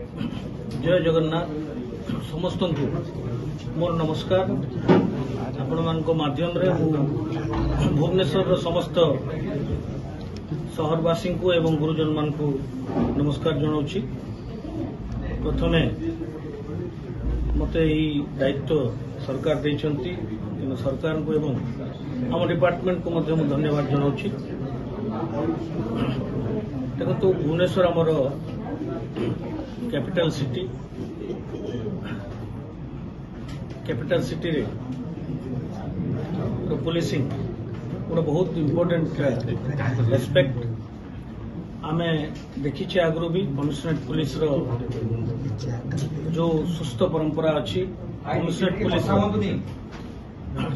जय जगन्नाथ समस्त को मोर नमस्कार। आपण माध्यम रे भुवनेश्वर समस्त सहरवासी को एवं गुरुजन मान को नमस्कार जनाऊँगी। प्रथमे मते यही दायित्व सरकार देइछंती, सरकार को एवं आम डिपार्टमेंट को मध्य धन्यवाद जनाऊँगी। देखो तो भुवनेश्वर आमर कैपिटल सिटी रे तो पुलिसिंग गोटे बहुत इम्पोर्टेंट एस्पेक्ट आमे देखी आगु भी कमिशनरेट पुलिस रो जो सुस्थ परंपरा अच्छी, कमिशनरेट पुलिस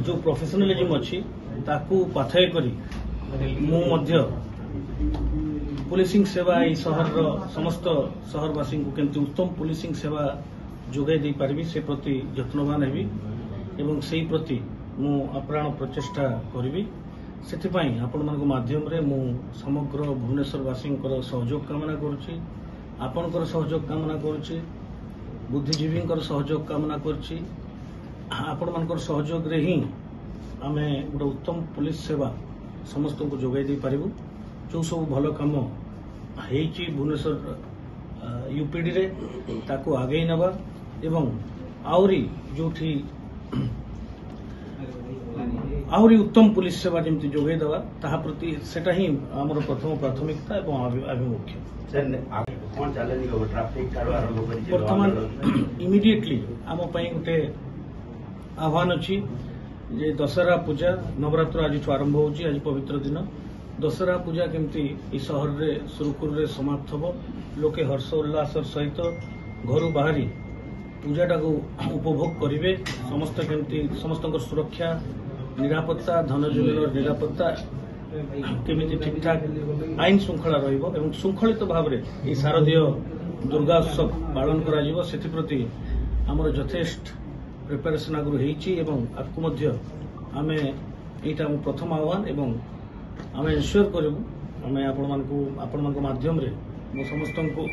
जो प्रोफेशनलिज्म अच्छी ताकू पाथय करी मु मध्य पुलिसिंग सेवा ई शहर समस्त शहरवासी को केमती उत्तम पुलिसिंग सेवा जोगाई दे पारिबी से प्रति यत्नवान हेबी एवं से प्रति मु अप्राण प्रचेष्टा करिबी। सेथिपाई आपण मानक माध्यम रे मु समग्र भुवनेश्वरवासी सहयोग कामना करुछि, आपणकर सहयोग कामना करुछि, बुद्धिजीवी सहयोग कामना करुछि। आपण मानकर सहयोग रे ही आमे गोटे उत्तम पुलिस सेवा समस्त को जोगाई दे पारिबु। जो सब भल काम हेची भुवनेश्वर यूपीडी रे ताको आगे नवा एवं आउरी जोठी आउरी उत्तम पुलिस सेवा जमती जोगाई देवा ताहा प्रति सेटा ही आमर प्रथम प्राथमिकता एवं आभिमुख्य। वर्तमान इमिडिएटली आम गोटे आह्वान अच्छी जे दशहरा पूजा नवरात्र आज आरंभ होची। आज पवित्र दिन दशहरा पूजा केमती ई शहर रे सुरखुर रे समाप्त हो, लोके हर्ष उल्लास सहित घर बाहरी पूजाटा को उपभोग करेंगे। समस्त केमती समस्त सुरक्षा निरापत्ता धनजीवन निरापत्ता केमिति ठीक ठाक आईन श्रृंखला रहिबो एवं श्रृंखलित भाव में ये शारदीय दुर्गा उत्सव पालन करा जिवो। सेति प्रति हमर यथेष्ट प्रिपरेशन आगु हेची एवं आपको मध्य आमे एटा प्रथम आह्वान एवं आमे इन्श्योर करिबु। आमे आपण मानक माध्यम रे मो समस्त को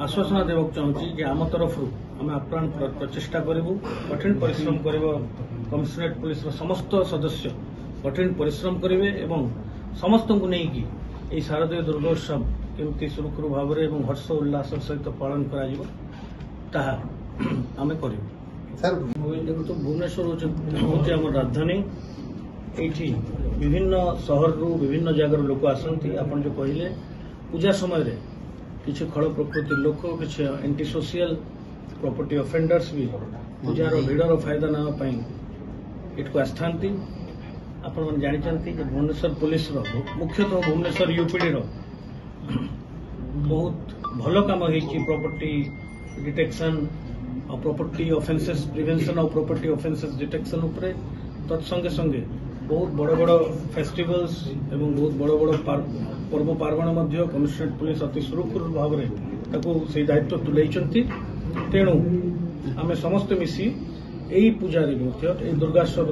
आश्वासना देवाक चाहूँगी कि आम तरफ आम आप्राण प्रचेष्टा करूँ, कठिन परिश्रम कर कमिशनरेट पुलिस समस्त सदस्य कठिन परिश्रम करेंगे एवं समस्त को लेकिन ये शारदीय दुर्गोत्सव केमती सुरखुर भाव में हर्ष उल्लास सहित पालन करा करूँ। देखो भुवनेश्वर हूँ आम राजधानी, ये विभिन्न सहर विभिन्न जगार लोक आसती। आपन जो कहले पूजा समय रे किसी खल प्रकृति लोक किसी एंटी सोशियल प्रॉपर्टी ऑफेंडर्स भी पूजार भिड़र फायदा नापी इटको आसथांती। आपण मैंने जानते कि भुवनेश्वर पुलिस मुख्यतः भुवनेश्वर यूपीडी बहुत भल काम होती प्रॉपर्टी डिटेक्शन और प्रॉपर्टी ऑफेंसेस प्रिवेंशन और प्रॉपर्टी ऑफेंसेस डिटेक्शन उपरे तत्संगे संगे बहुत बड़ बड़ फेस्टिवल्स एवं बहुत बड़ बड़ पर्व पार्वण मध्य कमिशनरेट पुलिस अति सुरखुर भाव में से दायित्व तुले। तेणु आम समस्त मिसी यही पूजा दुर्गोत्सव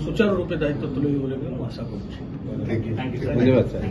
सुचारू रूपे दायित्व तुले आशा करुँ।